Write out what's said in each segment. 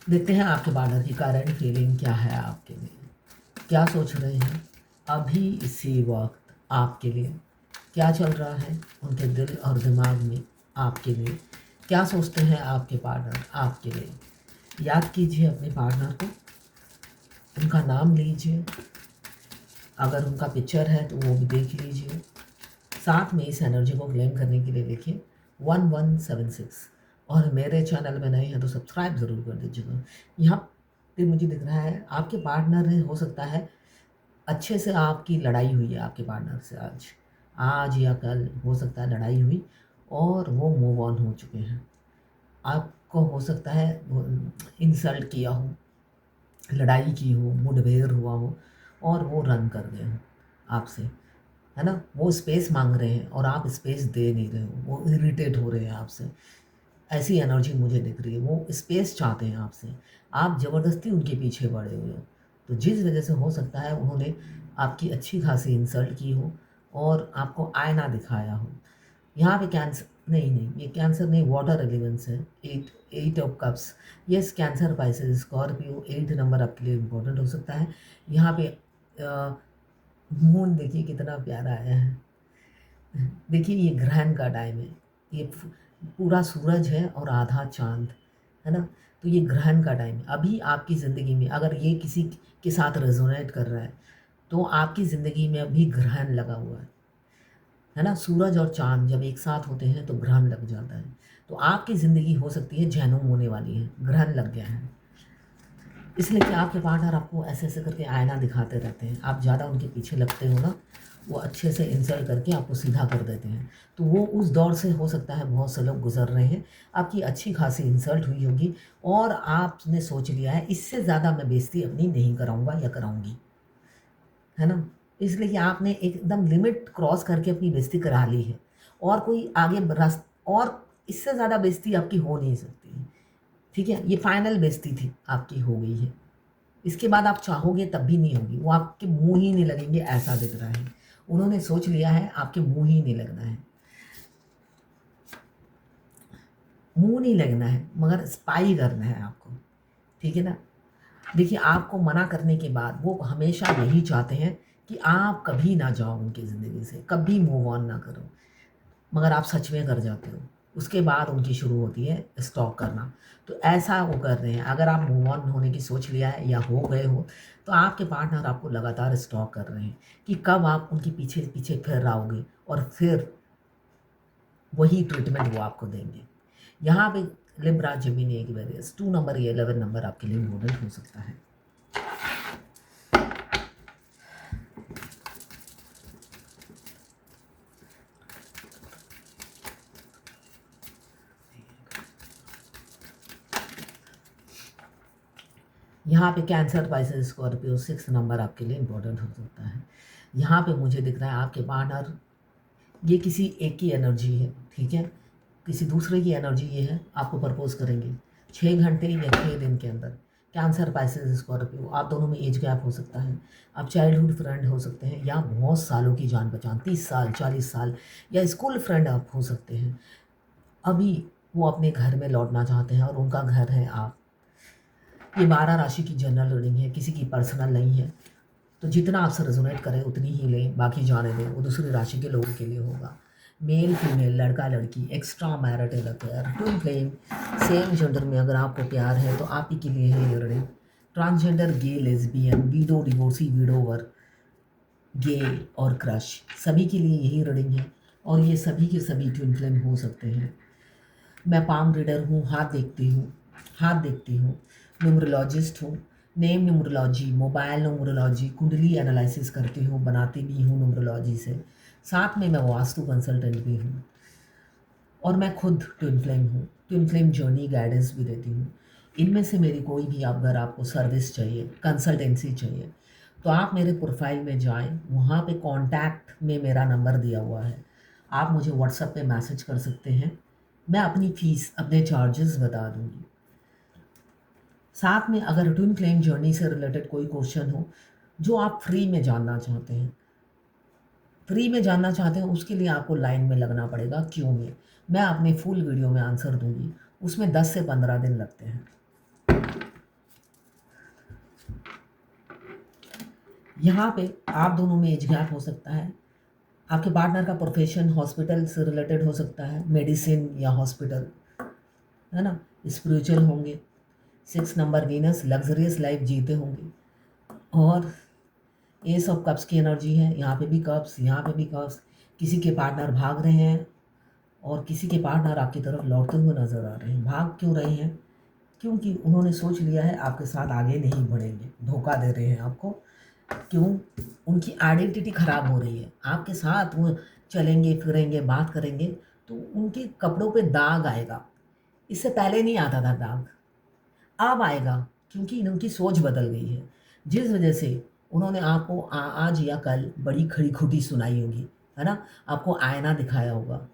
देखते हैं आपके पार्टनर की करंट फीलिंग क्या है आपके लिए, क्या सोच रहे हैं अभी इसी वक्त आपके लिए, क्या चल रहा है उनके दिल और दिमाग में आपके लिए, क्या सोचते हैं आपके पार्टनर आपके लिए। याद कीजिए अपने पार्टनर को, उनका नाम लीजिए, अगर उनका पिक्चर है तो वो भी देख लीजिए। साथ में इस एनर्जी को क्लेम करने के लिए देखिए 1176। और मेरे चैनल में नए हैं तो सब्सक्राइब ज़रूर कर दीजिएगा। यहाँ पे मुझे दिख रहा है आपके पार्टनर ने, हो सकता है अच्छे से आपकी लड़ाई हुई है आपके पार्टनर से, आज आज या कल हो सकता है लड़ाई हुई और वो मूव ऑन हो चुके हैं। आपको हो सकता है इंसल्ट किया हो, लड़ाई की हो, मुठभेड़ हुआ हो और वो रन कर गए हो आपसे, है ना। वो स्पेस मांग रहे हैं और आप स्पेस दे नहीं रहे हो, वो इरिटेट हो रहे हैं आपसे। ऐसी एनर्जी मुझे दिख रही है, वो स्पेस चाहते हैं आपसे, आप ज़बरदस्ती उनके पीछे पड़े हुए हो। तो जिस वजह से हो सकता है उन्होंने आपकी अच्छी खासी इंसल्ट की हो और आपको आईना दिखाया हो। यहाँ पे कैंसर नहीं, ये कैंसर नहीं, वाटर एलिमेंट्स है। Eight of cups, yes Cancer, Pisces, Scorpio. 8 number आपके लिए इम्पोर्टेंट हो सकता है। यहाँ पे मून देखिए कितना प्यारा आया है। देखिए ये ग्रहण का टाइम है, ये पूरा सूरज है और आधा चांद, है ना। तो ये ग्रहण का टाइम है अभी आपकी ज़िंदगी में। अगर ये किसी के साथ रेजोनेट कर रहा है तो आपकी ज़िंदगी में अभी ग्रहण लगा हुआ है ना। सूरज और चांद जब एक साथ होते हैं तो ग्रहण लग जाता है। तो आपकी ज़िंदगी हो सकती है जहनुम होने वाली है, ग्रहण लग गया है। इसलिए कि आपके पार्टनर आपको ऐसे ऐसे करके आईना दिखाते रहते हैं, आप ज़्यादा उनके पीछे लगते हो ना, वो अच्छे से इंसल्ट करके आपको सीधा कर देते हैं। तो वो उस दौर से हो सकता है बहुत से लोग गुजर रहे हैं, आपकी अच्छी खासी इंसल्ट हुई होगी और आपने सोच लिया है इससे ज़्यादा मैं बेइज्जती अपनी नहीं कराऊंगा या कराऊंगी, है ना। इसलिए कि आपने एकदम लिमिट क्रॉस करके अपनी बेइज्जती करा ली है और कोई आगे और इससे ज़्यादा बेइज्जती आपकी हो नहीं सकती है। ठीक है, ये फाइनल बेइज्जती थी, आपकी हो गई है। इसके बाद आप चाहोगे तब भी नहीं होगी, वो आपके मुँह ही नहीं लगेंगे ऐसा दिख रहा है। उन्होंने सोच लिया है आपके मुँह ही नहीं लगना है, मुँह नहीं लगना है मगर स्पाई करना है आपको, ठीक है ना। देखिए आपको मना करने के बाद वो हमेशा यही चाहते हैं कि आप कभी ना जाओ उनकी ज़िंदगी से, कभी मूव ऑन ना करो, मगर आप सच में कर जाते हो। उसके बाद उनकी शुरू होती है स्टॉक करना। तो ऐसा वो कर रहे हैं, अगर आप मूव ऑन होने की सोच लिया है या हो गए हो तो आपके पार्टनर आपको लगातार स्टॉक कर रहे हैं कि कब आप उनके पीछे पीछे फिर रहोगे और फिर वही ट्रीटमेंट वो आपको देंगे। यहाँ पे लिब्रा जेमिनी एक्वेरियस 2 नंबर या 11 नंबर आपके लिए इम्पोर्टेंट हो सकता है। यहाँ पे कैंसर, पाइसेस, स्कॉर्पियो 6 नंबर आपके लिए इम्पोर्टेंट हो सकता है। यहाँ पे मुझे दिख रहा है आपके पार्टनर, ये किसी एक की एनर्जी है, ठीक है, किसी दूसरे की एनर्जी ये है, आपको प्रपोज करेंगे 6 घंटे या 6 दिन के अंदर। कैंसर, पाइसेस, स्कॉर्पियो, आप दोनों में एज गैप हो सकता है, आप चाइल्डहुड फ्रेंड हो सकते हैं या बहुत सालों की जान पहचान, 30 साल, 40 साल, या स्कूल फ्रेंड आप हो सकते हैं। अभी वो अपने घर में लौटना चाहते हैं और उनका घर है आप। ये 12 राशि की जनरल रीडिंग है, किसी की पर्सनल नहीं है। तो जितना आपसे रेजोनेट करे उतनी ही लें, बाकी जाने दें, वो दूसरी राशि के लोगों के लिए होगा। मेल फीमेल, लड़का लड़की, extra marital affair, twin flame, same gender में अगर आपको प्यार है तो आप ही के लिए है ये रीडिंग। ट्रांसजेंडर, गे, लेस्बियन, विडो, डिवोर्सी, विडोवर, गे और क्रश, सभी के लिए यही रीडिंग है और ये सभी के सभी ट्विन फ्लेम हो सकते हैं। मैं पाम रीडर हूँ, हाथ देखती हूँ, न्यूमरोलॉजिस्ट हूँ, नेम न्यूमरोलॉजी, मोबाइल न्यूमरोलॉजी, कुंडली एनालिसिस करती हूँ, बनाती भी हूँ न्यूमरोलॉजी से। साथ में मैं वास्तु कंसल्टेंट भी हूँ और मैं खुद ट्विन फ्लेम हूँ, ट्विन फ्लेम जर्नी गाइडेंस भी देती हूँ। इनमें से मेरी कोई भी अगर आपको सर्विस चाहिए, कंसल्टेंसी चाहिए, तो आप मेरे प्रोफाइल में जाएं, वहाँ पे कॉन्टैक्ट में मेरा नंबर दिया हुआ है, आप मुझे व्हाट्सएप पे मैसेज कर सकते हैं, मैं अपनी फ़ीस, अपने चार्जेस बता दूँगी। साथ में अगर ट्विन फ्लेम जर्नी से रिलेटेड कोई क्वेश्चन हो जो आप फ्री में जानना चाहते हैं, उसके लिए आपको लाइन में लगना पड़ेगा क्यों में। मैं अपने फुल वीडियो में आंसर दूंगी, उसमें 10 से 15 दिन लगते हैं। यहाँ पे आप दोनों में एज गैप हो सकता है। आपके पार्टनर का प्रोफेशन हॉस्पिटल से रिलेटेड हो सकता है, मेडिसिन या हॉस्पिटल, है ना। स्पिरिचुअल होंगे। 6 नंबर वीनस, लग्जरियस लाइफ जीते होंगे। और एस ऑफ कप्स की एनर्जी है, यहाँ पे भी कप्स, यहाँ पे भी कप्स। किसी के पार्टनर भाग रहे हैं और किसी के पार्टनर आपकी तरफ लौटते हुए नज़र आ रहे हैं। भाग क्यों रहे हैं? क्योंकि उन्होंने सोच लिया है आपके साथ आगे नहीं बढ़ेंगे, धोखा दे रहे हैं आपको। क्यों? उनकी आइडेंटिटी ख़राब हो रही है। आपके साथ वो चलेंगे फिरेंगे बात करेंगे तो उनके कपड़ों पे दाग आएगा। इससे पहले नहीं आता था दाग, अब आएगा, क्योंकि उनकी सोच बदल गई है। जिस वजह से उन्होंने आपको आज या कल बड़ी खड़ी खोटी सुनाई होगी, है ना। आपको आईना दिखाया होगा,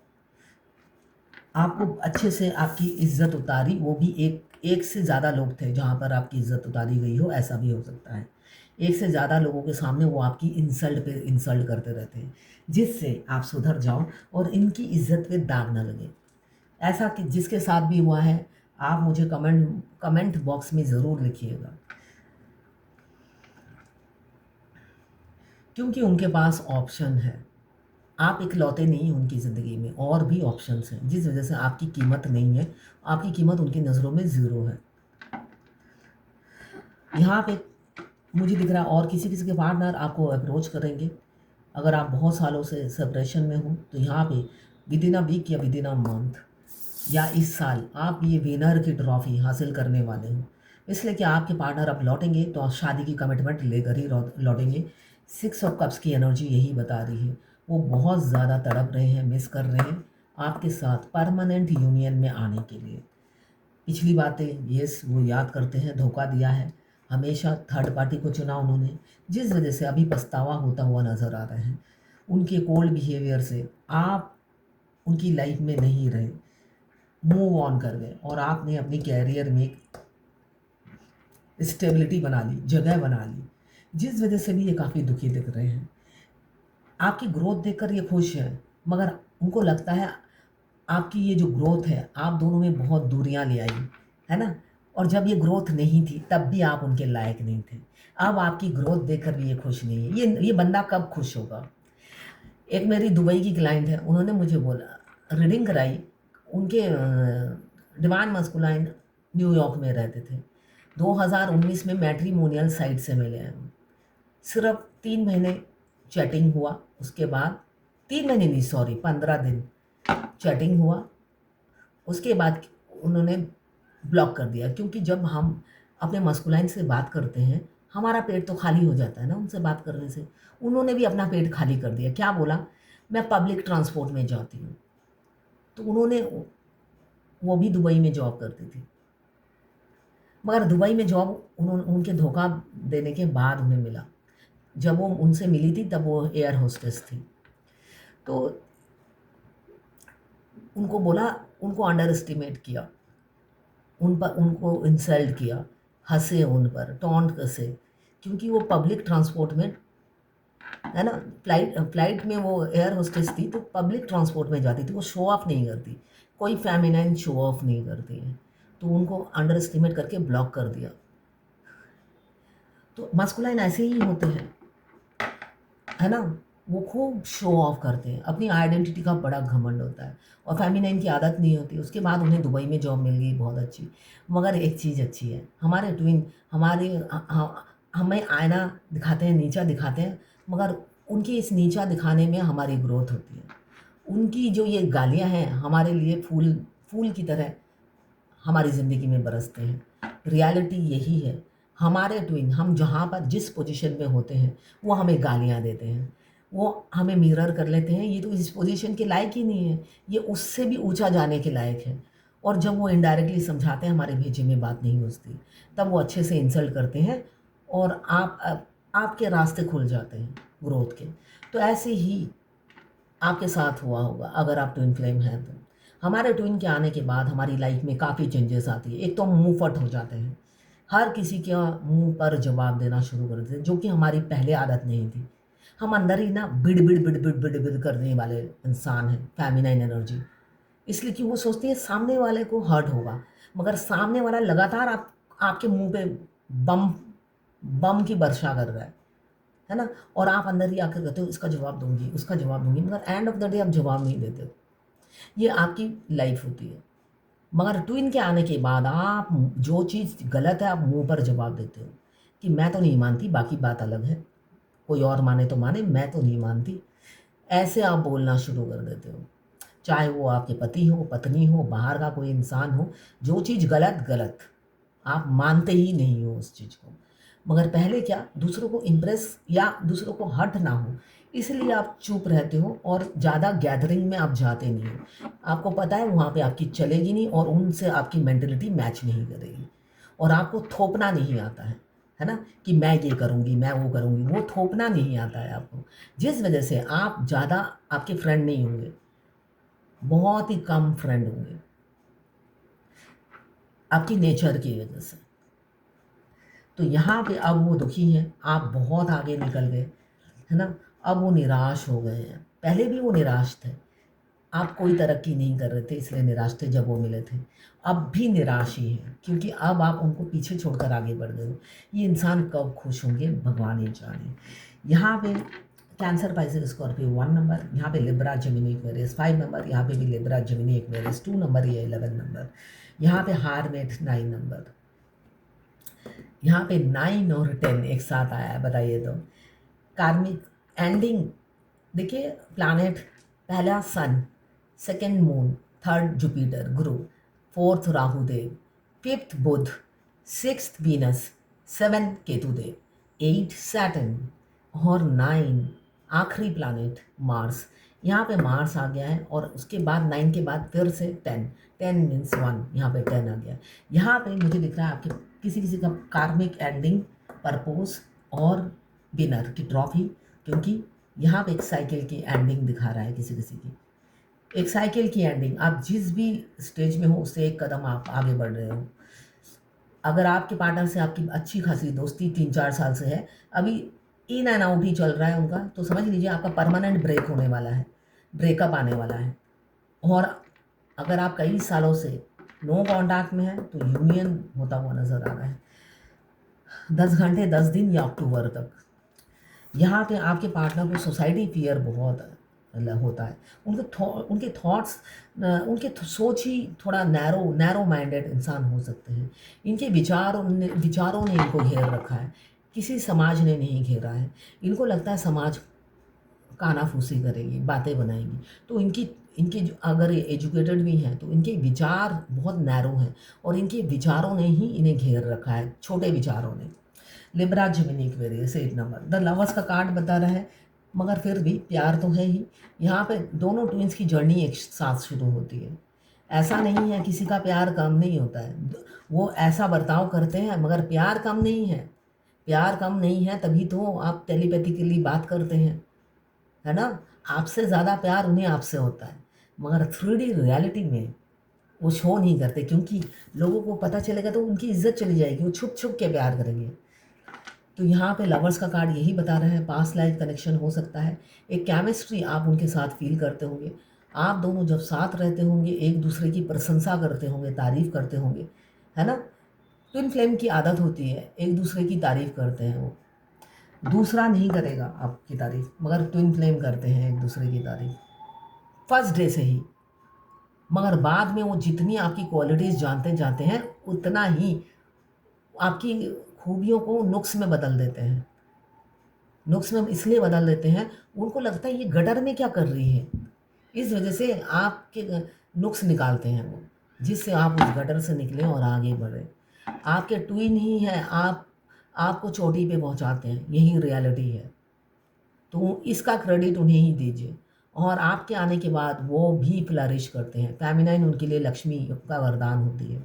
आपको अच्छे से आपकी इज्जत उतारी, वो भी एक से ज़्यादा लोग थे जहाँ पर आपकी इज्जत उतारी गई हो, ऐसा भी हो सकता है। एक से ज़्यादा लोगों के सामने वो आपकी इंसल्ट पे इंसल्ट करते रहते हैं, जिससे आप सुधर जाओ और इनकी इज्जत पे दाग ना लगे। ऐसा कि जिसके साथ भी हुआ है, आप मुझे कमेंट बॉक्स में ज़रूर लिखिएगा, क्योंकि उनके पास ऑप्शन है। आप इकलौते नहीं हैं उनकी ज़िंदगी में, और भी ऑप्शंस हैं, जिस वजह से आपकी कीमत नहीं है। आपकी कीमत उनकी नज़रों में ज़ीरो है। यहाँ पे मुझे दिख रहा है और किसी किसी के पार्टनर आपको अप्रोच करेंगे। अगर आप बहुत सालों से सेपरेशन में हो तो यहाँ पे विद इन अ वीक या विद इन अ मंथ या इस साल आप ये विनर की ट्रॉफी हासिल करने वाले हो। इसलिए कि आपके पार्टनर अब लौटेंगे तो आप शादी की कमिटमेंट लेकर ही लौटेंगे। 6 ऑफ कप्स की एनर्जी यही बता रही है। वो बहुत ज़्यादा तड़प रहे हैं, मिस कर रहे हैं आपके साथ परमानेंट यूनियन में आने के लिए। पिछली बातें यस वो याद करते हैं, धोखा दिया है, हमेशा थर्ड पार्टी को चुना उन्होंने, जिस वजह से अभी पछतावा होता हुआ नज़र आ रहे हैं। उनके कोल्ड बिहेवियर से आप उनकी लाइफ में नहीं रहे, मूव ऑन कर गए और आपने अपनी कैरियर में स्टेबिलिटी बना ली, जगह बना ली, जिस वजह से भी ये काफ़ी दुखी दिख रहे हैं। आपकी ग्रोथ देखकर ये खुश हैं, मगर उनको लगता है आपकी ये जो ग्रोथ है आप दोनों में बहुत दूरियां ले आई, है ना। और जब ये ग्रोथ नहीं थी तब भी आप उनके लायक नहीं थे। अब आपकी ग्रोथ देखकर भी ये खुश नहीं है। ये बंदा कब खुश होगा? एक मेरी दुबई की क्लाइंट है, उन्होंने मुझे बोला, रीडिंग कराई, उनके डिवाइन मस्कुलाइन न्यूयॉर्क में रहते थे। 2019 में मैट्रिमोनियल साइट से मिले हैं। सिर्फ 3 महीने चैटिंग हुआ, उसके बाद 3 महीने नहीं, सॉरी 15 दिन चैटिंग हुआ, उसके बाद उन्होंने ब्लॉक कर दिया। क्योंकि जब हम अपने मस्कुलाइन से बात करते हैं हमारा पेट तो खाली हो जाता है ना उनसे बात करने से। उन्होंने भी अपना पेट खाली कर दिया। क्या बोला? मैं पब्लिक ट्रांसपोर्ट में जाती हूँ। तो उन्होंने, वो भी दुबई में जॉब करती थी, मगर दुबई में जॉब उन्होंने उनके धोखा देने के बाद उन्हें मिला। जब वो उनसे मिली थी तब वो एयर होस्टेस थी। तो उनको बोला, उनको अंडर एस्टिमेट किया, उनको इंसल्ट किया, हंसे उन पर, टॉन्ट कसे, क्योंकि वो पब्लिक ट्रांसपोर्ट में, है ना, फ्लाइट में वो एयर होस्टेस थी तो पब्लिक ट्रांसपोर्ट में जाती थी, वो शो ऑफ नहीं करती, कोई फेमिनाइन शो ऑफ नहीं करती है। तो उनको अंडर एस्टिमेट करके ब्लॉक कर दिया। तो मस्कुलाइन ऐसे ही होते हैं, है ना। वो खूब शो ऑफ करते हैं, अपनी आइडेंटिटी का बड़ा घमंड होता है और फेमिनाइन की आदत नहीं होती। उसके बाद उन्हें दुबई में जॉब मिल गई बहुत अच्छी। मगर एक चीज़ अच्छी है, हमारे ट्विन हमें आईना दिखाते हैं, नीचा दिखाते हैं, मगर उनकी इस नीचा दिखाने में हमारी ग्रोथ होती है। उनकी जो ये गालियाँ हैं हमारे लिए फूल फूल की तरह हमारी ज़िंदगी में बरसते हैं। रियलिटी यही है, हमारे ट्विन हम जहाँ पर जिस पोजीशन में होते हैं वो हमें गालियाँ देते हैं, वो हमें मिरर कर लेते हैं, ये तो इस पोजीशन के लायक ही नहीं है, ये उससे भी ऊंचा जाने के लायक है। और जब वो इनडायरेक्टली समझाते हैं हमारे भेजे में बात नहीं घुसती, तब वो अच्छे से इंसल्ट करते हैं और आपके रास्ते खुल जाते हैं ग्रोथ के। तो ऐसे ही आपके साथ हुआ होगा अगर आप ट्विन फ्लेम हैं तो। हमारे ट्विन के आने के बाद हमारी लाइफ में काफ़ी चेंजेस आती है। एक तो हम मुंह फट हो जाते हैं, हर किसी के मुंह पर जवाब देना शुरू कर देते हैं, जो कि हमारी पहले आदत नहीं थी। हम अंदर ही ना बिड़ बिड़ बिड़ बिड़ बिड़ बिड़ करने वाले इंसान हैं, फेमिनाइन एनर्जी। इसलिए कि वो सोचती है सामने वाले को हर्ट होगा, मगर सामने वाला लगातार आपके मुंह पे बम बम की वर्षा कर रहा है। है ना। और आप अंदर ही आकर कहते हो इसका जवाब दूंगी, उसका जवाब दूंगी, मगर एंड ऑफ द डे आप जवाब नहीं देते हो। ये आपकी लाइफ होती है। मगर ट्विन के आने के बाद आप जो चीज़ गलत है आप मुंह पर जवाब देते हो कि मैं तो नहीं मानती, बाकी बात अलग है, कोई और माने तो माने, मैं तो नहीं मानती। ऐसे आप बोलना शुरू कर देते हो, चाहे वो आपके पति हो, पत्नी हो, बाहर का कोई इंसान हो। जो चीज़ गलत गलत, आप मानते ही नहीं हो उस चीज़ को। मगर पहले क्या, दूसरों को इम्प्रेस या दूसरों को हर्ट ना हो, इसलिए आप चुप रहते हो और ज़्यादा गैदरिंग में आप जाते नहीं हो। आपको पता है वहाँ पे आपकी चलेगी नहीं और उनसे आपकी मेंटलिटी मैच नहीं करेगी। और आपको थोपना नहीं आता है ना, कि मैं ये करूँगी, मैं वो करूँगी, वो थोपना नहीं आता है आपको। जिस वजह से आप ज़्यादा, आपके फ्रेंड नहीं होंगे, बहुत ही कम फ्रेंड होंगे आपकी नेचर की वजह से। तो यहाँ पे अब वो दुखी हैं, आप बहुत आगे निकल गए, है ना। अब वो निराश हो गए हैं, पहले भी वो निराश थे, आप कोई तरक्की नहीं कर रहे थे इसलिए निराश थे जब वो मिले थे। अब भी निराश ही हैं क्योंकि अब आप उनको पीछे छोड़कर आगे बढ़ गए हो। ये इंसान कब खुश होंगे भगवान ही जाने। यहाँ पे कैंसर, पाइसेस, स्कॉर्पियो 1 नंबर, यहाँ पे लिब्रा, जेमिनी, एक्वेरियस 5 नंबर, यहाँ पे भी लिब्रा, जेमिनी, एक्वेरियस 2 नंबर, ये 11 नंबर, यहाँ पे हारमेट 9 नंबर, यहाँ पे 9 और 10 एक साथ आया है, बताइए तो। कार्मिक एंडिंग, देखिए प्लैनेट, पहला सन, सेकंड मून, थर्ड जुपिटर गुरु, फोर्थ राहुदेव, फिफ्थ बुध, sixth Venus, seven Ketudev, 8 Saturn और 9 आखिरी प्लैनेट मार्स। यहाँ पे मार्स आ गया है और उसके बाद 9 के बाद फिर से 10 मीन्स 1, यहाँ पे 10 आ गया। यहाँ पे मुझे दिख रहा है आपके किसी किसी का कार्मिक एंडिंग, परपोज और विनर की ट्रॉफी, क्योंकि यहाँ पे एक साइकिल की एंडिंग दिखा रहा है किसी किसी की, एक साइकिल की एंडिंग। आप जिस भी स्टेज में हो उससे एक कदम आप आगे बढ़ रहे हो। अगर आपके पार्टनर से आपकी अच्छी खासी दोस्ती 3-4 साल से है, अभी इन एंड आउट ही चल रहा है उनका, तो समझ लीजिए आपका परमानेंट ब्रेक होने वाला है, ब्रेकअप आने वाला है। और अगर आप कई सालों से नो कॉन्टैक्ट में हैं तो यूनियन होता हुआ नज़र आ रहा है, 10 घंटे 10 दिन या अक्टूबर तक। यहाँ पे आपके पार्टनर को सोसाइटी फियर बहुत होता है, उनके थॉट्स, उनके सोच ही थोड़ा नैरो माइंडेड इंसान हो सकते हैं। इनके विचारों ने इनको घेर रखा है, किसी समाज ने नहीं घेरा है। इनको लगता है समाज कानाफूसी करेगी, बातें बनाएगी, तो इनकी इनके अगर ये एजुकेटेड भी हैं तो इनके विचार बहुत नैरो हैं और इनके विचारों ने ही इन्हें घेर रखा है, छोटे विचारों ने। Libra, Gemini, Aquarius 8 number, the lovers का कार्ड बता रहा है, मगर फिर भी प्यार तो है ही। यहाँ पे दोनों ट्विंस की जर्नी एक साथ शुरू होती है। ऐसा नहीं है किसी का प्यार कम नहीं होता है, वो ऐसा बर्ताव करते हैं मगर प्यार कम नहीं है। प्यार कम नहीं है तभी तो आप टेलीपैथिकली बात करते हैं, है ना। आपसे ज़्यादा प्यार उन्हें आपसे होता है, मगर 3D रियलिटी में वो शो नहीं करते, क्योंकि लोगों को पता चलेगा तो उनकी इज्जत चली जाएगी, वो छुप छुप के प्यार करेंगे। तो यहाँ पे लवर्स का कार्ड यही बता रहा है, पास्ट लाइफ कनेक्शन हो सकता है, एक केमिस्ट्री आप उनके साथ फील करते होंगे। आप दोनों जब साथ रहते होंगे एक दूसरे की प्रशंसा करते होंगे, तारीफ़ करते होंगे, है ना। ट्विन फ्लेम की आदत होती है, एक दूसरे की तारीफ़ करते हैं, वो दूसरा नहीं करेगा आपकी तारीफ़, मगर ट्विन फ्लेम करते हैं एक दूसरे की तारीफ़ फर्स्ट डे से ही। मगर बाद में वो जितनी आपकी क्वालिटीज़ जानते जाते हैं उतना ही आपकी खूबियों को नुक्स में बदल देते हैं। नुक्स में इसलिए बदल देते हैं, उनको लगता है ये गटर में क्या कर रही है, इस वजह से आपके नुक्स निकालते हैं वो, जिससे आप उस गटर से निकलें और आगे बढ़ें। आपके ट्विन ही हैं, आपको चोटी पे पहुंचाते हैं, यही रियलिटी है। तो इसका क्रेडिट उन्हें ही दीजिए। और आपके आने के बाद वो भी फ्लरिश करते हैं, फेमिनाइन उनके लिए लक्ष्मी का वरदान होती है,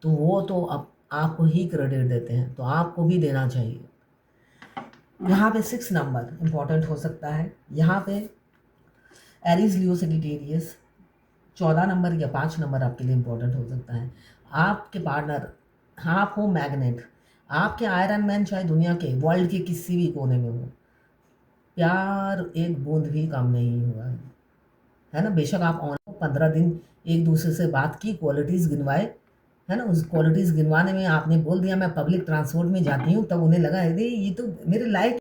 तो वो तो अब आपको ही क्रेडिट देते हैं, तो आपको भी देना चाहिए। यहाँ पे 6 नंबर इम्पॉर्टेंट हो सकता है। यहाँ पे एरीज, लियो, सेजिटेरियस 14 नंबर या 5 नंबर आपके लिए इम्पोर्टेंट हो सकता है। आपके पार्टनर, आप हो मैग्नेट, आपके आयरन मैन चाहे दुनिया के वर्ल्ड के किसी भी कोने में हो, प्यार एक बूंद भी कम नहीं हुआ है ना। बेशक आप ऑन 15 दिन एक दूसरे से बात की, क्वालिटीज़ गिनवाए, है ना। उस क्वालिटीज़ गिनवाने में आपने बोल दिया मैं पब्लिक ट्रांसपोर्ट में जाती हूँ, तब उन्हें लगा अरे ये तो मेरे लायक,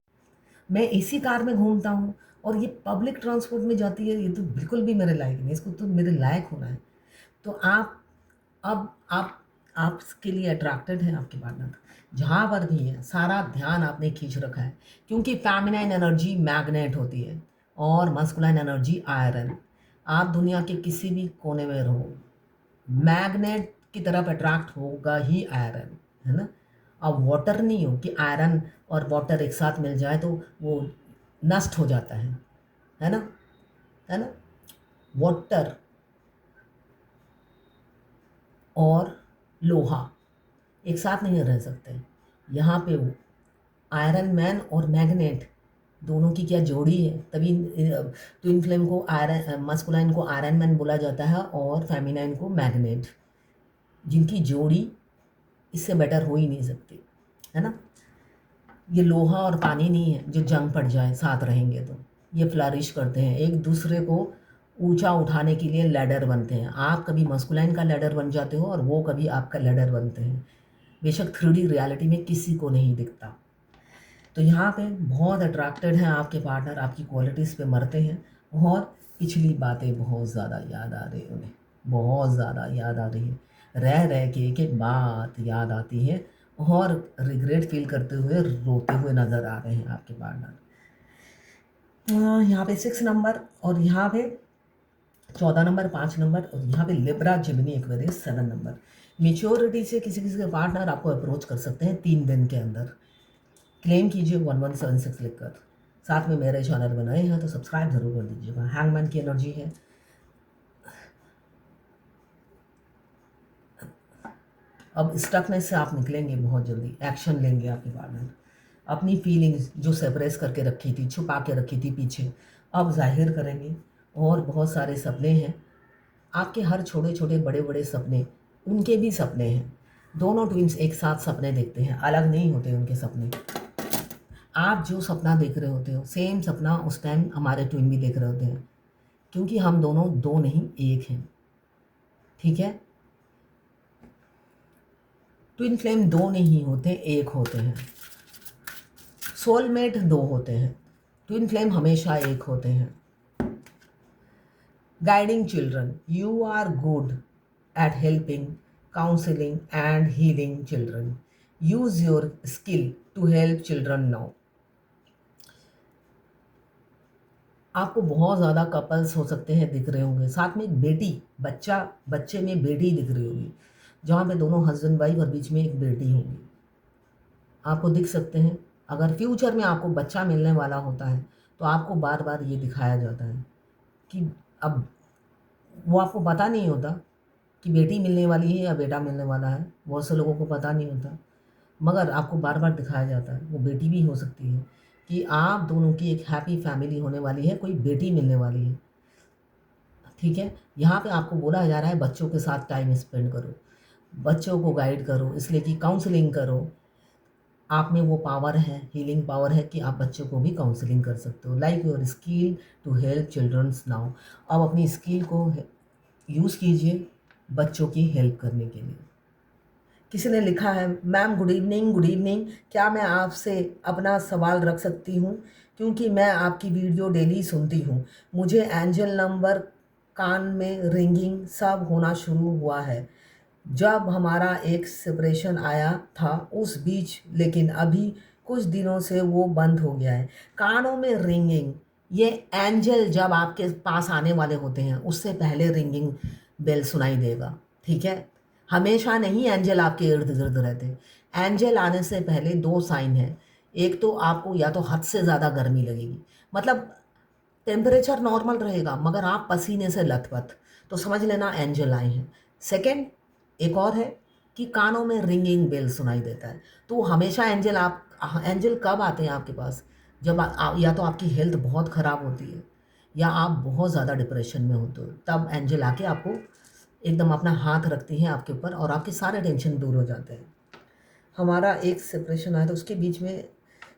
मैं इसी कार में घूमता हूँ और ये पब्लिक ट्रांसपोर्ट में जाती है, ये तो बिल्कुल भी मेरे लायक नहीं, इसको तो मेरे लायक होना है। तो आप अब आपके लिए अट्रैक्टेड है आपके पार्टनर, जहाँ पर भी है सारा ध्यान आपने खींच रखा है, क्योंकि फेमिनाइन एनर्जी मैग्नेट होती है और मस्कुलाइन एनर्जी आयरन। आप दुनिया के किसी भी कोने में रहो, मैग्नेट की तरफ अट्रैक्ट होगा ही आयरन, है ना। अब वाटर नहीं हो कि आयरन और वाटर एक साथ मिल जाए तो वो नष्ट हो जाता है ना, है ना। वाटर और लोहा एक साथ नहीं रह सकते। यहाँ पे वो आयरन मैन और मैग्नेट दोनों की क्या जोड़ी है, तभी ट्विन फ्लेम को आयरन, मस्कुलाइन को आयरन मैन बोला जाता है और फेमिनाइन को मैग्नेट, जिनकी जोड़ी इससे बेटर हो ही नहीं सकती, है ना। ये लोहा और पानी नहीं है जो जंग पड़ जाए साथ रहेंगे तो, ये फ्लरिश करते हैं, एक दूसरे को ऊंचा उठाने के लिए लैडर बनते हैं। आप कभी मस्कुलाइन का लैडर बन जाते हो और वो कभी आपका लैडर बनते हैं, बेशक 3D रियलिटी में किसी को नहीं दिखता। तो यहाँ पे बहुत अट्रैक्टेड हैं आपके पार्टनर, आपकी क्वालिटीज़ पे मरते हैं और पिछली बातें बहुत ज़्यादा याद आ रही है उन्हें, बहुत ज़्यादा याद आ रही है, रह रह के एक एक बात याद आती है और रिग्रेट फील करते हुए रोते हुए नज़र आ रहे हैं आपके पार्टनर। यहाँ पे 6 नंबर और यहाँ पे 14 नंबर, 5 नंबर और यहाँ पे Libra, Gemini, Aquarius 7 number. Maturity से किसी किसी के पार्टनर आपको अप्रोच कर सकते हैं 3 दिन के अंदर। क्लेम कीजिए 1176 लिखकर। साथ में मेरे चैनल बनाए हैं तो सब्सक्राइब ज़रूर कर दीजिएगा। हैंगमैन की एनर्जी है, अब स्टकनेस से आप निकलेंगे बहुत जल्दी, एक्शन लेंगे आपके पार्टनर। अपनी फीलिंग्स जो सेप्रेस करके रखी थी, छुपा के रखी थी पीछे, अब जाहिर करेंगे। और बहुत सारे सपने हैं आपके, हर छोटे छोटे बड़े बड़े सपने उनके भी सपने हैं। दोनों ट्विंस एक साथ सपने देखते हैं, अलग नहीं होते उनके सपने। आप जो सपना देख रहे होते हो सेम सपना उस टाइम हमारे ट्विन भी देख रहे होते हैं, क्योंकि हम दोनों दो नहीं एक हैं, ठीक है। ट्विन फ्लेम दो नहीं होते, एक होते हैं। सोलमेट दो होते हैं, ट्विन फ्लेम हमेशा एक होते हैं। Guiding children, you are good at helping, counselling and healing children. Use your skill to help children now. आपको बहुत ज़्यादा कपल्स हो सकते हैं दिख रहे होंगे, साथ में एक बेटी, बच्चे में बेटी दिख रही होगी, जहाँ पे दोनों हस्बैंड वाइफ और बीच में एक बेटी होगी, आपको दिख सकते हैं। अगर फ्यूचर में आपको बच्चा मिलने वाला होता है तो आपको बार बार ये दिखाया जाता है कि अब वो आपको पता नहीं होता कि बेटी मिलने वाली है या बेटा मिलने वाला है, बहुत से लोगों को पता नहीं होता, मगर आपको बार बार दिखाया जाता है। वो बेटी भी हो सकती है कि आप दोनों की एक हैप्पी फैमिली होने वाली है, कोई बेटी मिलने वाली है, ठीक है। यहाँ पे आपको बोला जा रहा है बच्चों के साथ टाइम स्पेंड करो, बच्चों को गाइड करो, इसलिए कि काउंसलिंग करो। आप में वो पावर है, हीलिंग पावर है कि आप बच्चों को भी काउंसलिंग कर सकते हो। Like your skill to help childrens now. अब अपनी स्किल को यूज़ कीजिए बच्चों की हेल्प करने के लिए। किसी ने लिखा है, ma'am good evening, good evening, क्या मैं आपसे अपना सवाल रख सकती हूँ, क्योंकि मैं आपकी वीडियो डेली सुनती हूँ। मुझे एंजल नंबर, कान में रिंगिंग सब होना शुरू हुआ है। जब हमारा एक सेपरेशन आया था उस बीच, लेकिन अभी कुछ दिनों से वो बंद हो गया है। कानों में रिंगिंग, ये एंजल जब आपके पास आने वाले होते हैं उससे पहले रिंगिंग बेल सुनाई देगा, ठीक है। हमेशा नहीं एंजल आपके इर्द गिर्द रहते। एंजल आने से पहले दो साइन है, एक तो आपको या तो हद से ज़्यादा गर्मी लगेगी, मतलब टेम्परेचर नॉर्मल रहेगा मगर आप पसीने से लथपथ, तो समझ लेना एंजल आए हैं। सेकंड एक और है कि कानों में रिंगिंग बेल सुनाई देता है, तो हमेशा एंजल कब आते हैं आपके पास, जब या तो आपकी हेल्थ बहुत ख़राब होती है या आप बहुत ज़्यादा डिप्रेशन में होते हो, तब एंजल आके आपको एकदम अपना हाथ रखती हैं आपके ऊपर और आपके सारे टेंशन दूर हो जाते हैं। हमारा एक सेपरेशन आया था उसके बीच में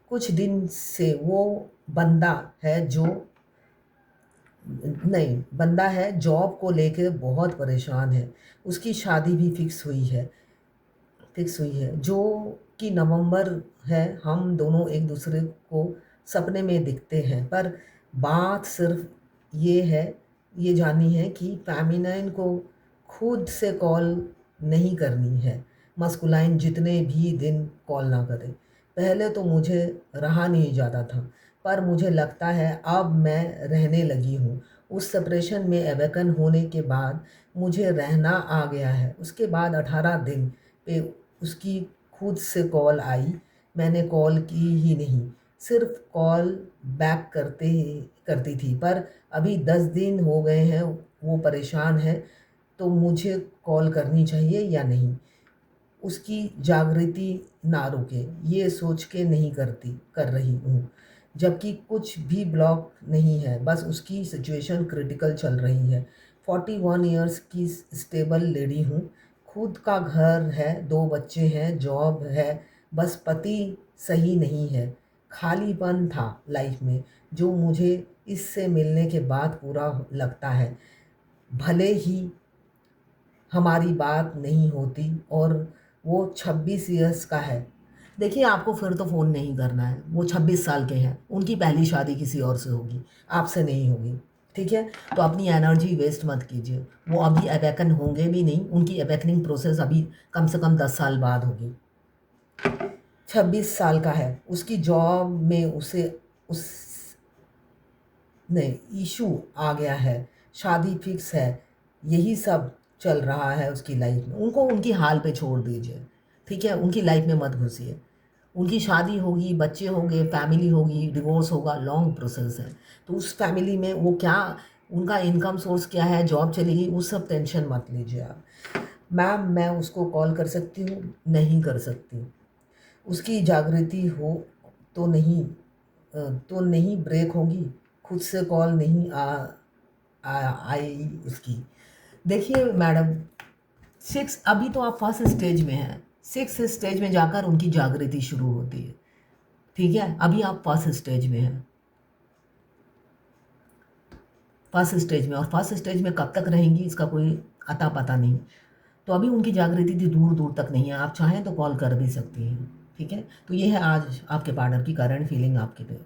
कुछ दिन से वो बंदा है जो नहीं बंदा है जॉब को लेकर बहुत परेशान है, उसकी शादी भी फिक्स हुई है जो कि नवंबर है। हम दोनों एक दूसरे को सपने में दिखते हैं, पर बात सिर्फ ये है, ये जाननी है कि फेमिनाइन को खुद से कॉल नहीं करनी है, मस्कुलाइन जितने भी दिन कॉल ना करे। पहले तो मुझे रहा नहीं जाता था, पर मुझे लगता है अब मैं रहने लगी हूँ। उस सेपरेशन में अवेकन होने के बाद मुझे रहना आ गया है। उसके बाद 18 दिन पे उसकी खुद से कॉल आई। मैंने कॉल की ही नहीं, सिर्फ कॉल बैक करती थी, पर अभी 10 दिन हो गए हैं वो परेशान है, तो मुझे कॉल करनी चाहिए या नहीं। उसकी जागृति ना रुके ये सोच के नहीं कर रही हूँ, जबकि कुछ भी ब्लॉक नहीं है, बस उसकी सिचुएशन क्रिटिकल चल रही है। 41 ईयर्स की स्टेबल लेडी हूँ, खुद का घर है, 2 बच्चे हैं, जॉब है, बस पति सही नहीं है। खालीपन था लाइफ में जो मुझे इससे मिलने के बाद पूरा लगता है, भले ही हमारी बात नहीं होती। और वो 26 ईयर्स का है। देखिए, आपको फिर तो फ़ोन नहीं करना है, वो 26 साल के हैं, उनकी पहली शादी किसी और से होगी, आपसे नहीं होगी। ठीक है, तो अपनी एनर्जी वेस्ट मत कीजिए। वो अभी अवेकन होंगे भी नहीं, उनकी अवेकनिंग प्रोसेस अभी कम से कम 10 साल बाद होगी। 26 साल का है, उसकी जॉब में उस नहीं इशू आ गया है, शादी फिक्स है, यही सब चल रहा है उसकी लाइफ में। उनको उनकी हाल पे छोड़ दीजिए, ठीक है, उनकी लाइफ में मत घुसिए। उनकी शादी होगी, बच्चे होंगे, फैमिली होगी, डिवोर्स होगा, लॉन्ग प्रोसेस है। तो उस फैमिली में वो क्या, उनका इनकम सोर्स क्या है, जॉब चलेगी, उस सब टेंशन मत लीजिए आप। मैम, मैं उसको कॉल कर सकती हूँ? नहीं कर सकती। उसकी जागृति हो तो नहीं, ब्रेक होगी, खुद से कॉल नहीं आई उसकी। देखिए मैडम, 6 अभी तो आप फर्स्ट स्टेज में हैं, 6 स्टेज में जाकर उनकी जागृति शुरू होती है। ठीक है, अभी आप फर्स्ट स्टेज में हैं, फर्स्ट स्टेज में। और फर्स्ट स्टेज में कब तक रहेंगी इसका कोई अता पता नहीं। तो अभी उनकी जागृति थी दूर दूर तक नहीं है, आप चाहें तो कॉल कर भी सकती हैं। ठीक है, तो ये है आज आपके पार्टनर की करंट फीलिंग आपके पे।